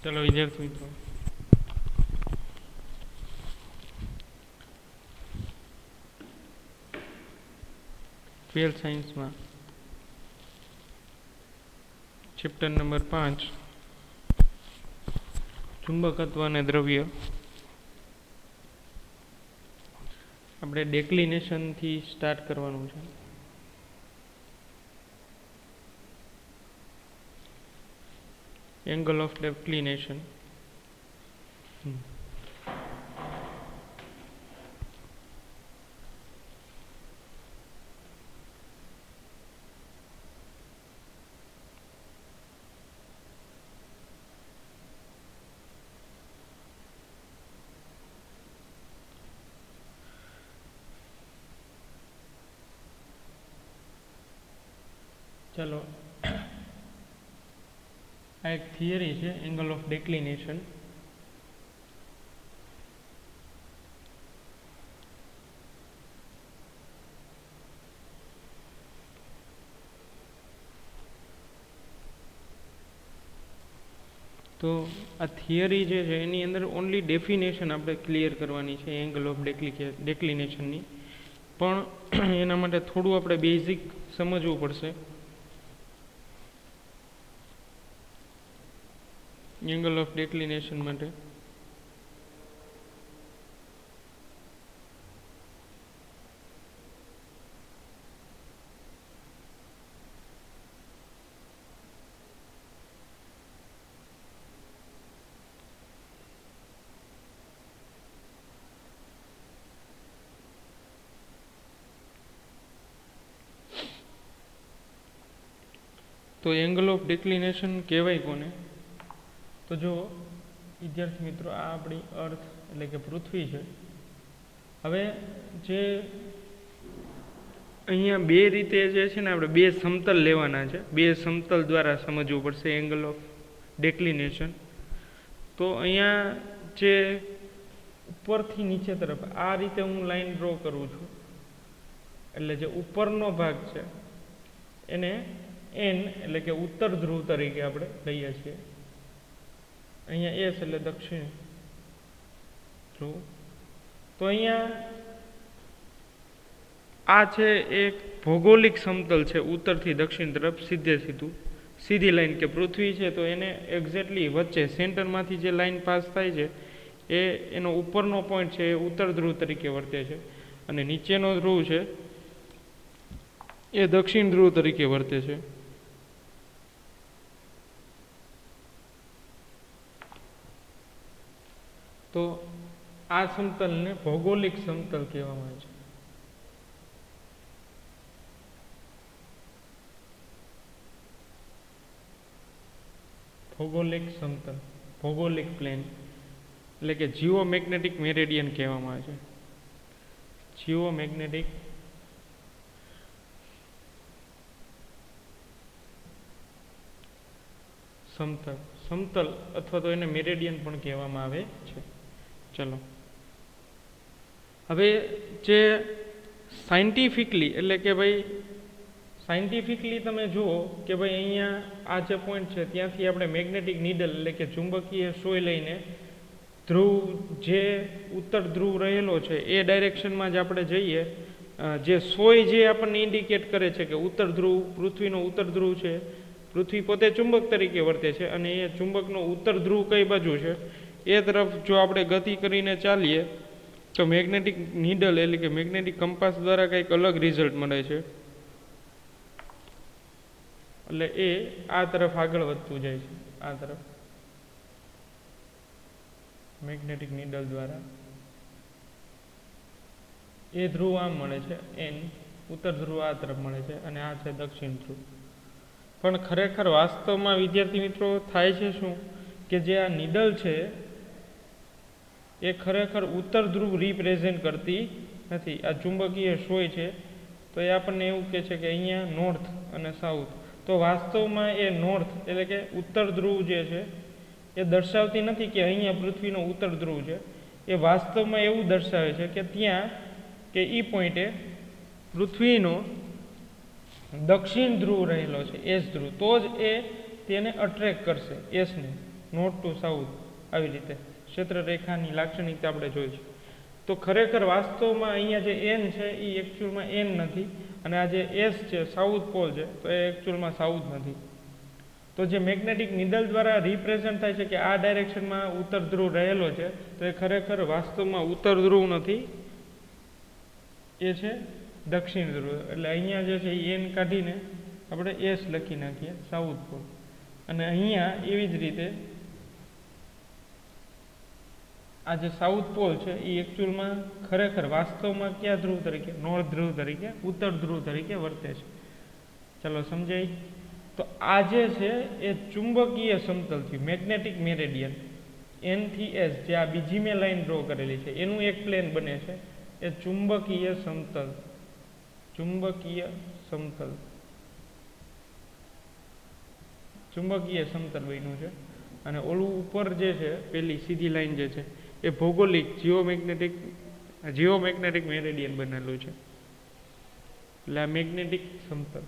ચલો વિદ્યાર્થી મિત્રો, 12th સાયન્સમાં ચેપ્ટર નંબર 5 ચુંબકત્વ અને દ્રવ્ય આપણે ડેક્લિનેશનથી સ્ટાર્ટ કરવાનું છે. Angle of declination. ચાલો, આ એક થિયરી છે એંગલ ઓફ ડેક્લિનેશન. તો આ થિયરી જે છે એની અંદર ઓનલી ડેફિનેશન આપણે ક્લિયર કરવાની છે એંગલ ઓફ ડેક્લિનેશનની, પણ એના માટે થોડું આપણે બેઝિક સમજવું પડશે. એંગલ ઓફ ડેક્લિનેશન માટે તો એંગલ ઓફ ડેક્લિનેશન કહેવાય કોને? તો જો વિદ્યાર્થી મિત્રો, આ આપણી અર્થ એટલે કે પૃથ્વી છે. હવે જે અહીંયા બે રીતે જે છે ને આપણે બે સમતલ લેવાના છે, બે સમતલ દ્વારા સમજવું પડશે એંગલ ઓફ ડેક્લિનેશન. તો અહીંયા જે ઉપરથી નીચે તરફ આ રીતે હું લાઈન ડ્રો કરું છું, એટલે જે ઉપરનો ભાગ છે એને એન એટલે કે ઉત્તર ધ્રુવ તરીકે આપણે લઈએ છીએ. અહીંયા એસ એટલે દક્ષિણ ધ્રુવ. તો અહીંયા આ છે એક ભૌગોલિક સમતલ છે, ઉત્તરથી દક્ષિણ તરફ સીધી લાઈન કે પૃથ્વી છે. તો એને એક્ઝેક્ટલી વચ્ચે સેન્ટરમાંથી જે લાઈન પાસ થાય છે એ એનો ઉપરનો પોઈન્ટ છે એ ઉત્તર ધ્રુવ તરીકે વર્તે છે, અને નીચેનો ધ્રુવ છે એ દક્ષિણ ધ્રુવ તરીકે વર્તે છે. તો આ સમતલને ભૌગોલિક સમતલ કહેવામાં આવે છે. ભૌગોલિક સમતલ, ભૌગોલિક પ્લેન એટલે કે જીઓમેગ્નેટિક મેરેડિયન કહેવામાં આવે છે. જીઓમેગ્નેટિક સમતલ અથવા તો એને મેરેડિયન પણ કહેવામાં આવે છે. ચલો, હવે જે સાયન્ટિફિકલી એટલે કે ભાઈ સાયન્ટિફિકલી તમે જુઓ કે ભાઈ અહીંયા આ જે પોઈન્ટ છે ત્યાંથી આપણે મેગ્નેટિક નીડલ એટલે કે ચુંબકીય સોય લઈને ધ્રુવ જે ઉત્તર ધ્રુવ રહેલો છે એ ડાયરેક્શનમાં જ આપણે જઈએ. જે સોય જે આપણને ઇન્ડિકેટ કરે છે કે ઉત્તર ધ્રુવ, પૃથ્વીનો ઉત્તર ધ્રુવ છે, પૃથ્વી પોતે ચુંબક તરીકે વર્તે છે, અને એ ચુંબકનો ઉત્તર ધ્રુવ કઈ બાજુ છે એ તરફ જો આપણે ગતિ કરીને ચાલીએ તો મેગ્નેટિક નીડલ એટલે કે મેગ્નેટિક કંપાસ દ્વારા કંઈક અલગ રિઝલ્ટ મળે છે. એટલે એ આ તરફ આગળ વધતું જાય છે, આ તરફ મેગ્નેટિક નીડલ દ્વારા એ ધ્રુવ આમ મળે છે, એન ઉત્તર ધ્રુવ આ તરફ મળે છે, અને આ છે દક્ષિણ ધ્રુવ. પણ ખરેખર વાસ્તવમાં વિદ્યાર્થી મિત્રો થાય છે શું કે જે આ નીડલ છે એ ખરેખર ઉત્તર ધ્રુવ રિપ્રેઝેન્ટ કરતી નથી. આ ચુંબકીય સોય છે તો એ આપણને એવું કહે છે કે અહીંયા નોર્થ અને સાઉથ. તો વાસ્તવમાં એ નોર્થ એટલે કે ઉત્તર ધ્રુવ જે છે એ દર્શાવતી નથી કે અહીંયા પૃથ્વીનો ઉત્તર ધ્રુવ છે. એ વાસ્તવમાં એવું દર્શાવે છે કે ત્યાં કે એ પોઈન્ટે પૃથ્વીનો દક્ષિણ ધ્રુવ રહેલો છે, એસ ધ્રુવ. તો જ એ તેને અટ્રેક્ટ કરશે, એસને. નોર્થ ટુ સાઉથ આવી રીતે ક્ષેત્રરેખાની લાક્ષણિકતા આપણે જોઈ છે. તો ખરેખર વાસ્તવમાં અહીંયા જે એન છે એ એકચ્યુઅલમાં એન નથી, અને આ જે એસ છે સાઉથ પોલ છે તો એ એકચ્યુઅલમાં સાઉથ નથી. તો જે મેગ્નેટિક નિડલ દ્વારા રિપ્રેઝન્ટ થાય છે કે આ ડાયરેક્શનમાં ઉત્તર ધ્રુવ રહેલો છે, તો એ ખરેખર વાસ્તવમાં ઉત્તર ધ્રુવ નથી, એ છે દક્ષિણ ધ્રુવ. એટલે અહીંયા જે છે એ એન કાઢીને આપણે એસ લખી નાખીએ સાઉથ પોલ. અને અહીંયા એવી જ રીતે આ જે સાઉથ પોલ છે એ એકચ્યુઅલમાં ખરેખર વાસ્તવમાં કયા ધ્રુવ તરીકે, નોર્થ ધ્રુવ તરીકે, ઉત્તર ધ્રુવ તરીકે વર્તે છે. ચાલો સમજાય. તો આ જે છે એ ચુંબકીય સમતલ થયું, મેગ્નેટિક મેરેડિયન એન થી એસ, જે આ બીજી મેં લાઈન ડ્રો કરેલી છે એનું એક પ્લેન બને છે, એ ચુંબકીય સમતલ, ચુંબકીય સમતલ, ચુંબકીય સમતલ બન્યું છે. અને ઓલું ઉપર જે છે પેલી સીધી લાઈન જે છે એ ભૌગોલિક જીઓમેગ્નેટિક મેરેડિયન બનેલું છે. એટલે આ મેગ્નેટિક સમતલ,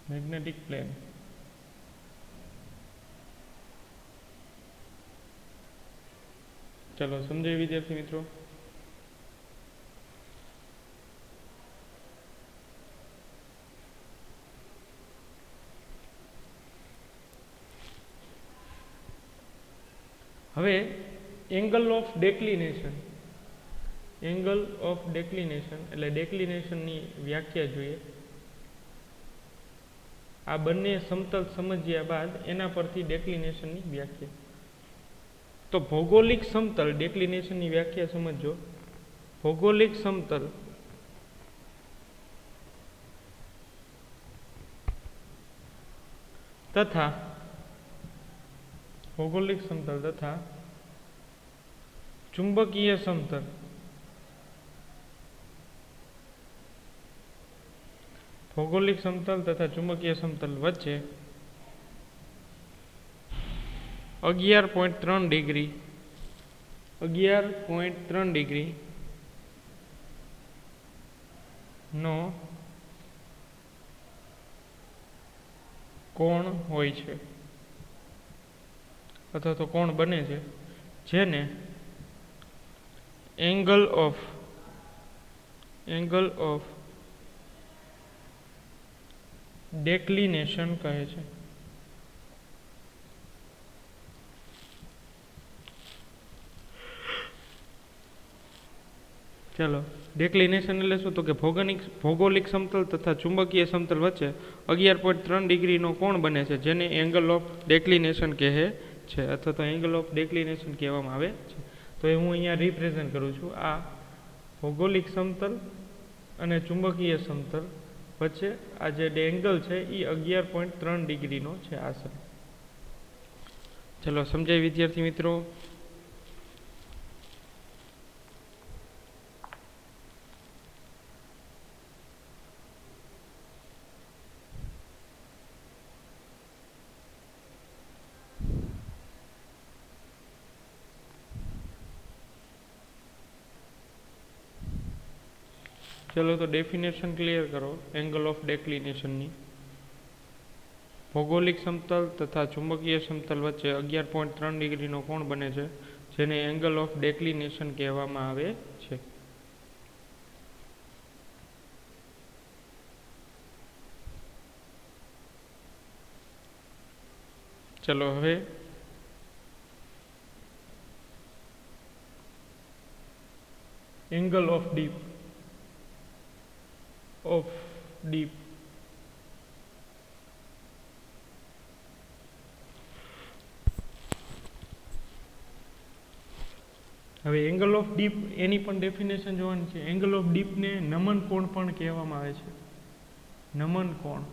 મેગ્નેટિક પ્લેન. ચલો સમજાય વિદ્યાર્થી મિત્રો. હવે એંગલ ઓફ ડેક્લિનેશન, એંગલ ઓફ ડેક્લિનેશન એટલે ડેક્લિનેશનની વ્યાખ્યા જોઈએ. આ બંને સમતલ સમજ્યા બાદ એના પરથી ડેક્લિનેશનની વ્યાખ્યા. તો ભૌગોલિક સમતલ, ડેક્લિનેશનની વ્યાખ્યા સમજો. ભૌગોલિક સમતલ તથા ભૌગોલિક સમતલ તથા ચુંબકીય સમતલ ભૌગોલિક સમતલ તથા ચુંબકીય સમતલ વચ્ચે 11.3 ડિગ્રી 11.3 ડિગ્રી નો કોણ હોય છે, અથવા તો કોણ બને છે, જેને એંગલ ઓફ ડેક્લિનેશન કહે છે. ચલો ડેક્લિનેશન એટલે શું? તો કે ભૌગોલિક સમતલ તથા ચુંબકીય સમતલ વચ્ચે 11.3 ડિગ્રીનો કોણ બને છે, જેને એંગલ ઓફ ડેક્લિનેશન કહે છે, અથવા તો એંગલ ઓફ ડેક્લિનેશન કહેવામાં આવે છે. તો એ હું અહીંયા રિપ્રેઝન્ટ કરું છું. આ ભૌગોલિક સમતલ અને ચુંબકીય સમતલ વચ્ચે આ જે એંગલ છે એ 11.3 ડિગ્રીનો છે આશરે. ચલો સમજાય વિદ્યાર્થી મિત્રો. ચલો તો ડેફિનેશન ક્લિયર કરો એંગલ ઓફ ડેક્લિનેશનની. ભૌગોલિક સમતલ તથા ચુંબકીય સમતલ વચ્ચે 11.3 ડિગ્રીનો કોણ બને છે, જેને એંગલ ઓફ ડેક્લિનેશન કહેવામાં આવે છે. ચલો હવે એંગલ ઓફ ડીપ હવે એંગલ ઓફ ડીપ એની પણ ડેફિનેશન જોવાની છે. એંગલ ઓફ ડીપને નમન કોણ પણ કહેવામાં આવે છે. નમન કોણ,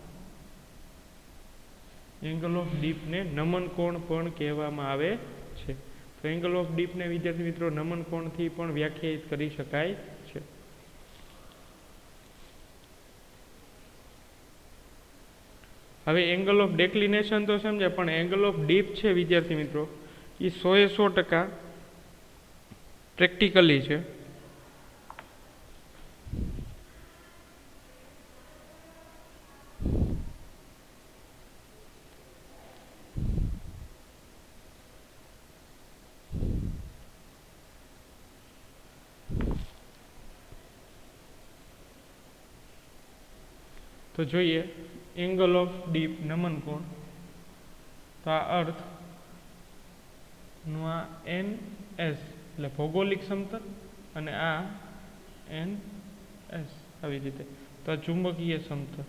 એંગલ ઓફ ડીપને નમન કોણ પણ કહેવામાં આવે છે. તો એંગલ ઓફ ડીપને વિદ્યાર્થી મિત્રો નમન કોણથી પણ વ્યાખ્યાયિત કરી શકાય છે. હવે એંગલ ઓફ ડેક્લિનેશન તો સમજ્યા, પણ એંગલ ઓફ ડીપ છે વિદ્યાર્થી મિત્રો એ 100% પ્રેક્ટિકલી છે. તો જોઈએ એંગલ ઓફ ડીપ નમન કોણ, તો આ અર્થ નું આ એન એસ એટલે ભૌગોલિક સમતલ અને આ એન એસ આવી રીતે, તો આ ચુંબકીય સમતલ.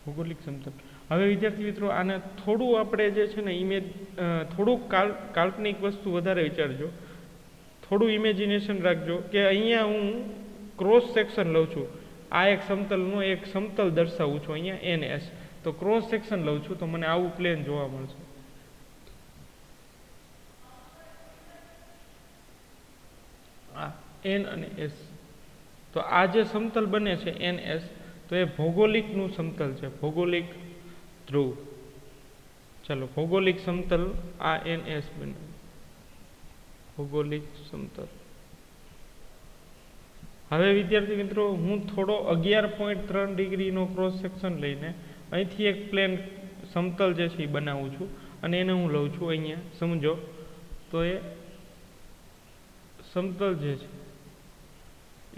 ભૌગોલિક સમતલ. હવે વિદ્યાર્થી મિત્રો આને થોડું આપણે જે છે ને ઇમેજ થોડુંક કાલ્પનિક વસ્તુ વધારે વિચારજો, થોડું ઇમેજિનેશન રાખજો કે અહીંયા હું ક્રોસ સેક્શન લઉં છું, આ એક સમતલનું એક સમતલ દર્શાવું છું અહીંયા એન એસ, તો ક્રોસ સેક્શન લઉં છું તો મને આવું પ્લેન જોવા મળશે. આ એન અને એસ, તો આ જે સમતલ બને છે એન એસ, તો એ ભૌગોલિકનું સમતલ છે, ભૌગોલિક ધ્રુવ. ચાલો ભૌગોલિક સમતલ આ એન એસ બને, ભૌગોલિક સમતલ. હવે વિદ્યાર્થી મિત્રો હું થોડો 11.3 ડિગ્રીનો ક્રોસ સેક્શન લઈને અહીંથી એક પ્લેન સમતલ જે છે એ બનાવું છું અને એને હું લઉં છું અહીંયા સમજો, તો એ સમતલ જે છે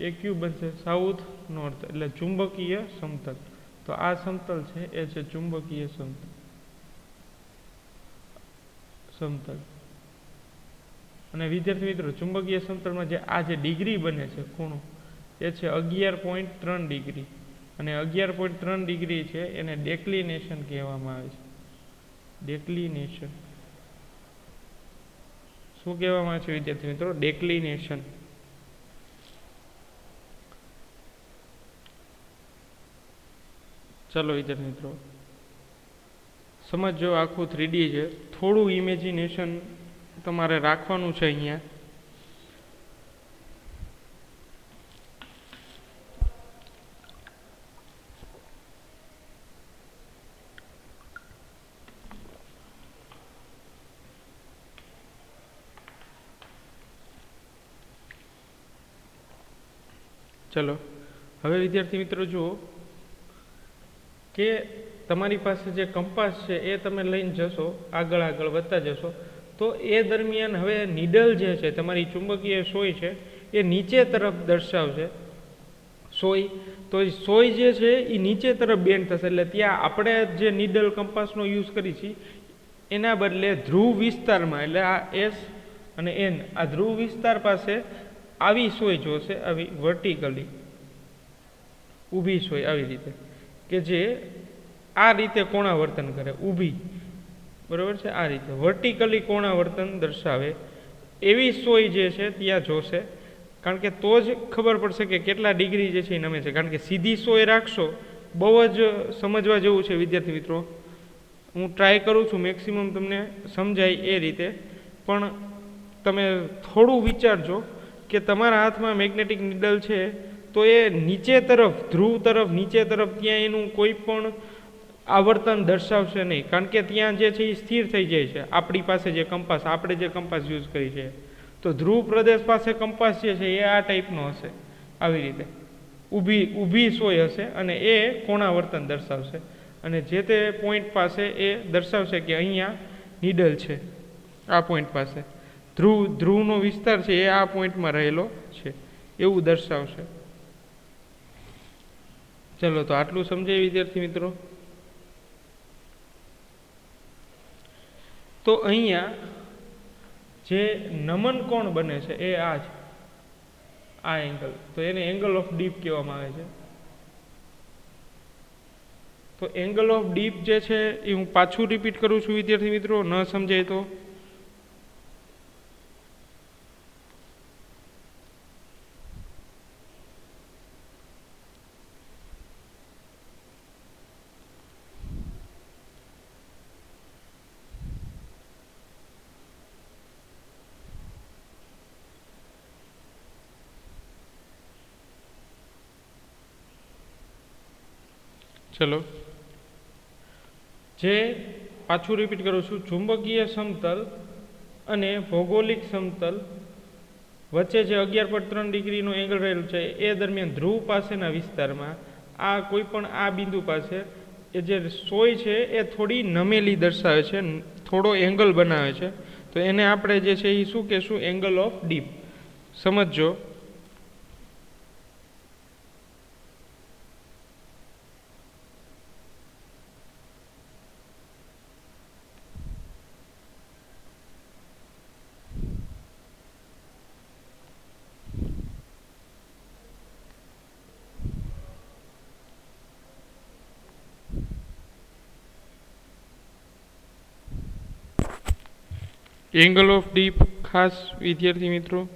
એ ક્યુ બનશે સાઉથ નોર્થ એટલે ચુંબકીય સમતલ. તો આ સમતલ છે એ છે ચુંબકીય સમતલ. અને વિદ્યાર્થી મિત્રો ચુંબકીય સમતલમાં જે આ જે ડિગ્રી બને છે ખૂણો એ છે 11.3 ડિગ્રી, અને 11.3 ડિગ્રી છે એને ડેક્લિનેશન કહેવામાં આવે છે. ડેક્લિનેશન શું કહેવામાં આવે છે વિદ્યાર્થી મિત્રો? ડેક્લિનેશન. ચાલો વિદ્યાર્થી મિત્રો સમજો, આખું 3D છે, થોડું ઇમેજિનેશન તમારે રાખવાનું છે અહીંયા. ચલો હવે વિદ્યાર્થી મિત્રો જુઓ કે તમારી પાસે જે કંપાસ છે એ તમે લઈને જશો, આગળ વધતા જશો, તો એ દરમિયાન હવે નીડલ જે છે તમારી ચુંબકીય સોય છે એ નીચે તરફ દર્શાવશે સોય, તો સોય જે છે એ નીચે તરફ બેન્ડ થશે. એટલે ત્યાં આપણે જે નીડલ કંપાસનો યુઝ કરી છીએ એના બદલે ધ્રુવ વિસ્તારમાં, એટલે આ એસ અને એન, આ ધ્રુવ વિસ્તાર પાસે આવી સોય જોશે, આવી વર્ટિકલી ઊભી સોય આવી રીતે, કે જે આ રીતે કોણાવર્તન કરે, ઊભી, બરાબર છે, આ રીતે વર્ટિકલી કોણાવર્તન દર્શાવે એવી સોય જે છે ત્યાં જોશે. કારણ કે તો જ ખબર પડશે કે કેટલા ડિગ્રી જે છે એ નમે છે. કારણ કે સીધી સોય રાખશો, બહુ જ સમજવા જેવું છે વિદ્યાર્થી મિત્રો, હું ટ્રાય કરું છું મેક્સિમમ તમને સમજાય એ રીતે, પણ તમે થોડું વિચારજો કે તમારા હાથમાં મેગ્નેટિક નીડલ છે તો એ નીચે તરફ, ધ્રુવ તરફ, નીચે તરફ ત્યાં એનું કોઈ પણ આવર્તન દર્શાવશે નહીં, કારણ કે ત્યાં જે છે એ સ્થિર થઈ જાય છે. આપણી પાસે જે કંપાસ, આપણે જે કંપાસ યુઝ કરી છે, તો ધ્રુવ પ્રદેશ પાસે કંપાસ જે છે એ આ ટાઈપનો હશે, આવી રીતે ઊભી સોય હશે અને એ કોણાવર્તન દર્શાવશે, અને જે તે પોઈન્ટ પાસે એ દર્શાવશે કે અહીંયા નીડલ છે, આ પોઈન્ટ પાસે ધ્રુવનો વિસ્તાર છે એ આ પોઈન્ટમાં રહેલો છે એવું દર્શાવશે. ચલો તો આટલું સમજાય વિદ્યાર્થી મિત્રો. તો અહીંયા જે નમન કોણ બને છે એ આ છે, આ એંગલ, તો એને એંગલ ઓફ ડીપ કહેવામાં આવે છે. તો એંગલ ઓફ ડીપ જે છે એ હું પાછું રિપીટ કરું છું વિદ્યાર્થી મિત્રો, ન સમજાય તો. ચલો જે પાછું રિપીટ કરું છું, ચુંબકીય સમતલ અને ભૌગોલિક સમતલ વચ્ચે જે 11.3 ડિગ્રીનો એંગલ રહેલો છે એ દરમિયાન ધ્રુવ પાસેના વિસ્તારમાં આ કોઈ પણ આ બિંદુ પાસે એ જે સોય છે એ થોડી નમેલી દર્શાવે છે, થોડો એંગલ બનાવે છે, તો એને આપણે જે છે એ શું કહેશું? Angle of deep. સમજો. એંગલ ઓફ ડીપ ખાસ વિદ્યાર્થી મિત્રો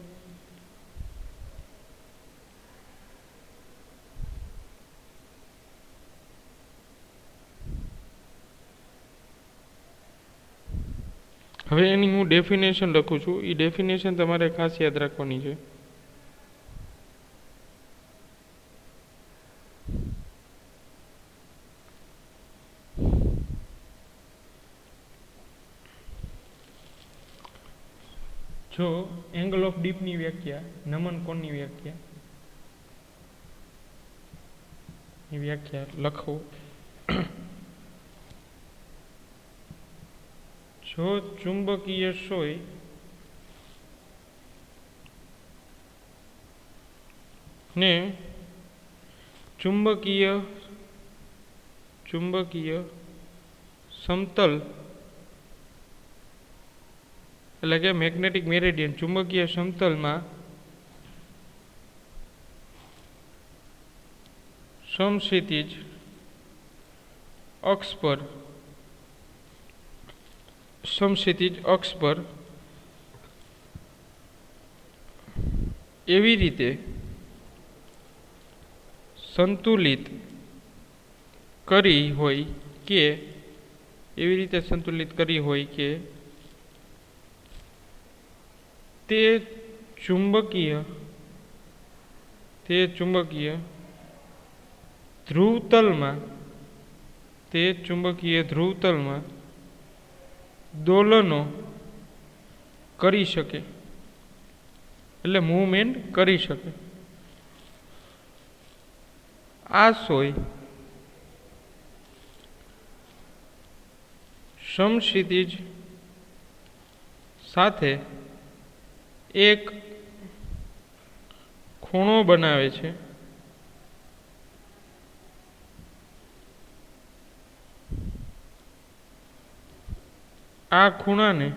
હવે એની હું ડેફિનેશન લખું છું, એ ડેફિનેશન તમારે ખાસ યાદ રાખવાની છે. જો એંગલ ઓફ ડીપની વ્યાખ્યા, નમન કોણની વ્યાખ્યા લખો. જો ચુંબકીય સોય ને ચુંબકીય સમતલ એટલે કે મેગ્નેટિક મેરિડિયન ચુંબકીય સમતલમાં સમક્ષિતિજ અક્ષ પર એવી રીતે સંતુલિત કરી હોય કે તે ચુંબકીય ધ્રુવતલમાં દોલનો કરી શકે, એટલે મૂવમેન્ટ કરી શકે. આ સોય સમક્ષિતિજ સાથે એક ખૂણો બનાવે છે. આ ખૂણાને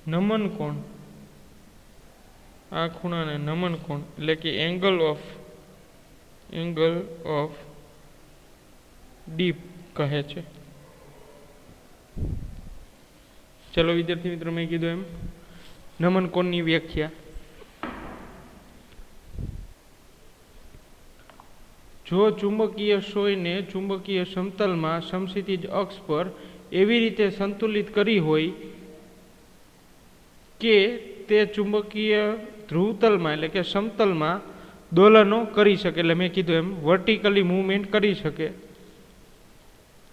નમન કોણ એટલે કે એંગલ ઓફ ડીપ કહે છે. ચલો વિદ્યાર્થી મિત્રો, મેં કીધું એમ નમન કોણની વ્યાખ્યા. જો ચુંબકીય સોયને ચુંબકીય સમતલમાં સમક્ષિતિજ અક્ષ પર એવી રીતે સંતુલિત કરી હોય કે તે ચુંબકીય ધ્રુવતલમાં એટલે કે સમતલમાં દોલનો કરી શકે, એટલે મેં કીધું એમ વર્ટિકલી મૂવમેન્ટ કરી શકે.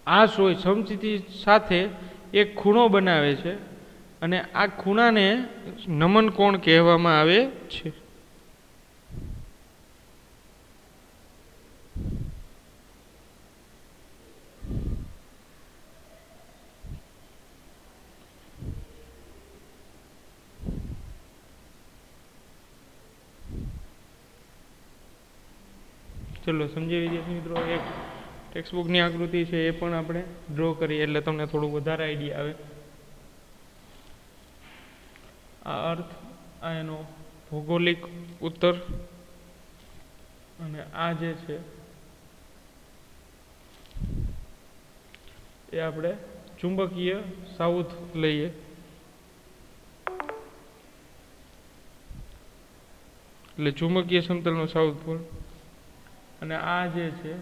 આ સોય સમક્ષિતિજ સાથે એક ખૂણો બનાવે છે અને આ ખૂણાને નમન કોણ કહેવામાં આવે છે. ચલો સમજીએ વિદ્યાર્થી મિત્રો. એક ટેક્સ્ટબુકની આકૃતિ છે એ પણ આપણે ડ્રો કરીએ એટલે તમને થોડું વધારે આઈડિયા આવે. આ અર્થ, આ એનો ભૌગોલિક ઉત્તર, અને આ જે છે એ આપણે ચુંબકીય સાઉથ લઈએ. એટલે ચુંબકીય સમતલનો સાઉથ પોલ, અને આ જે છે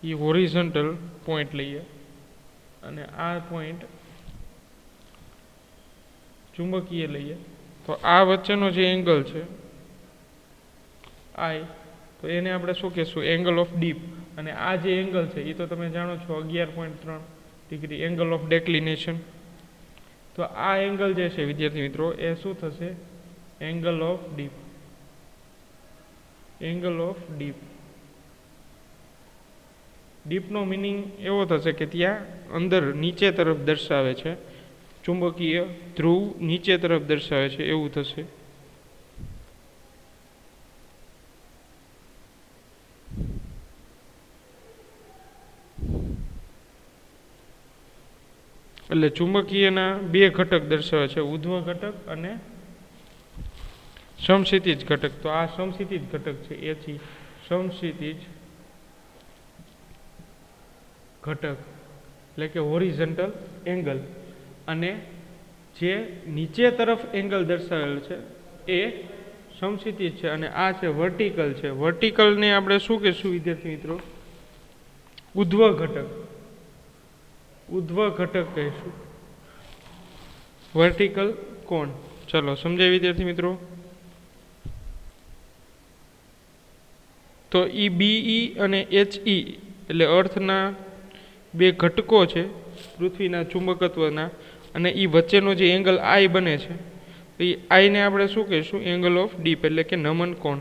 એ હોરિઝોન્ટલ પોઈન્ટ લઈએ, અને આ પોઈન્ટ ચુંબકીય લઈએ. તો આ વચ્ચેનો જે એંગલ છે આઈ, તો એને આપણે શું કહેશું? Angle of deep. અને આ જે એંગલ છે એ તો તમે જાણો છો 11.3 ડિગ્રી, એંગલ ઓફ ડેક્લિનેશન. તો આ એંગલ જે છે વિદ્યાર્થી મિત્રો એ શું થશે? Angle of dip. Angle of dip. ડીપનો મિનિંગ એવો થશે કે ત્યાં અંદર નીચે તરફ દર્શાવે છે, ચુંબકીય ધ્રુવ નીચે તરફ દર્શાવે છે એવું થશે. એટલે ચુંબકીયના બે ઘટક દર્શાવે છે, ઉધ્વ ઘટક અને સમક્ષિતિજ ઘટક. તો આ સમક્ષિતિજ ઘટક છે, એથી સમક્ષિતિજ ઘટક એટલે કે હોરિઝોન્ટલ એંગલ. અને જે નીચે તરફ એંગલ દર્શાવેલ છે એ સમક્ષિતિજ છે, અને આ છે વર્ટિકલ છે. વર્ટિકલને આપણે શું કહેશું વિદ્યાર્થી મિત્રો? ઉધ્વ ઘટક. ઉધ્વ ઘટક કહીશું, વર્ટિકલ કોણ. ચલો સમજાય વિદ્યાર્થી મિત્રો? તો ઈ બીઈ અને HE એટલે અર્થના બે ઘટકો છે પૃથ્વીના ચુંબકત્વના, અને એ વચ્ચેનો જે એંગલ આઈ બને છે તો એ આઈને આપણે શું કહીશું? એંગલ ઓફ ડીપ એટલે કે નમન કોણ.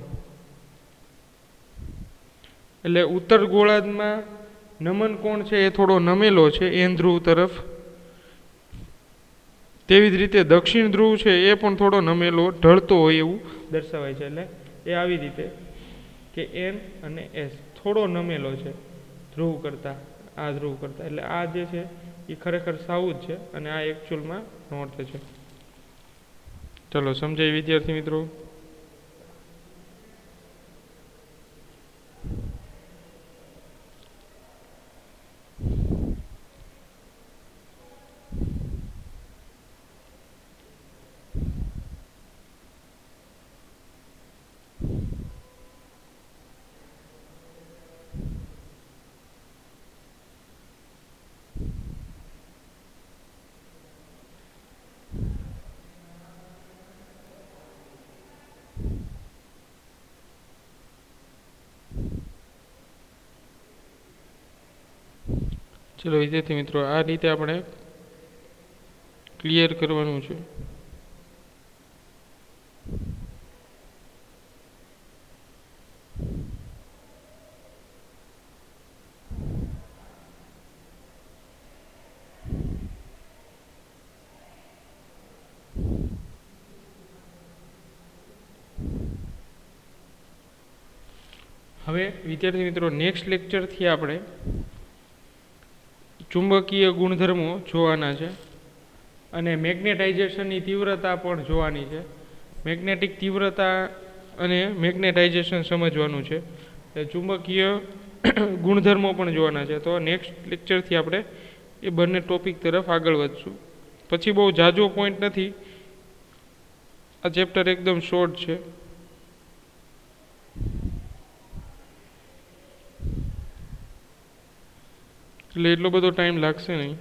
એટલે ઉત્તર ગોળાર્ધમાં નમન કોણ છે એ થોડો નમેલો છે એન ધ્રુવ તરફ, તેવી જ રીતે દક્ષિણ ધ્રુવ છે એ પણ થોડો નમેલો ઢળતો હોય એવું દર્શાવાય છે. એટલે એ આવી રીતે કે એન અને એસ થોડો નમેલો છે ધ્રુવ કરતાં, આ ધ્રુવ કરતાં. એટલે આ જે છે એ ખરેખર સાઉથ છે અને આ એકચ્યુઅલમાં નોર્થ છે. ચલો સમજાય વિદ્યાર્થી મિત્રો? ચલો વિદ્યાર્થી મિત્રો, આ રીતે આપણે ક્લિયર કરવાનું છે. હવે વિદ્યાર્થી મિત્રો, નેક્સ્ટ લેક્ચરથી આપણે ચુંબકીય ગુણધર્મો જોવાના છે અને મેગ્નેટાઇઝેશનની તીવ્રતા પણ જોવાની છે. મેગ્નેટિક તીવ્રતા અને મેગ્નેટાઇઝેશન સમજવાનું છે, ચુંબકીય ગુણધર્મો પણ જોવાના છે. તો નેક્સ્ટ લેક્ચરથી આપણે એ બંને ટોપિક તરફ આગળ વધશું. પછી બહુ ઝાઝો પોઈન્ટ નથી, આ ચેપ્ટર એકદમ શોર્ટ છે. એટલે એટલો બધો ટાઈમ લાગશે નહીં.